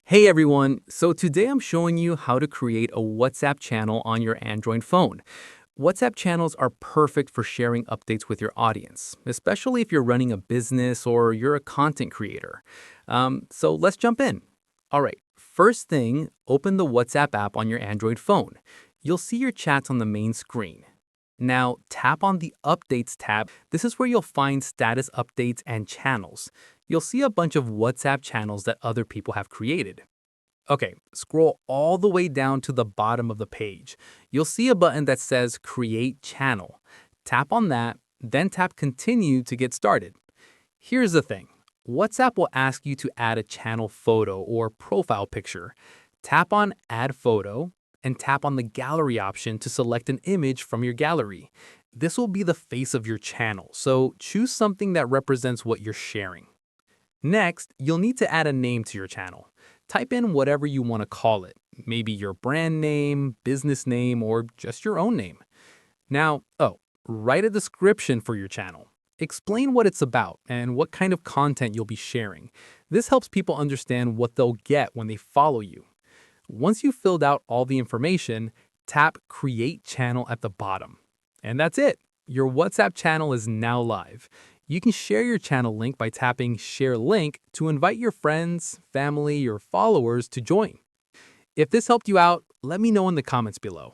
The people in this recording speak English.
Hey everyone, so today I'm showing you how to create a WhatsApp channel on your Android phone. WhatsApp channels are perfect for sharing updates with your audience, especially if you're running a business or you're a content creator. So let's jump in. All right, first thing, open the WhatsApp app on your Android phone. You'll see your chats on the main screen. Now, tap on the Updates tab. This is where you'll find status updates and channels. You'll see a bunch of WhatsApp channels that other people have created. Okay, scroll all the way down to the bottom of the page. You'll see a button that says Create Channel. Tap on that, then tap Continue to get started. Here's the thing. WhatsApp will ask you to add a channel photo or profile picture. Tap on Add Photo and tap on the Gallery option to select an image from your gallery. This will be the face of your channel, so choose something that represents what you're sharing. Next, you'll need to add a name to your channel. Type in whatever you want to call it, maybe your brand name, business name, or just your own name. Now, write a description for your channel. Explain what it's about and what kind of content you'll be sharing. This helps people understand what they'll get when they follow you. Once you've filled out all the information, tap Create Channel at the bottom. And that's it. Your WhatsApp channel is now live. You can share your channel link by tapping Share Link to invite your friends, family, or followers to join. If this helped you out, let me know in the comments below.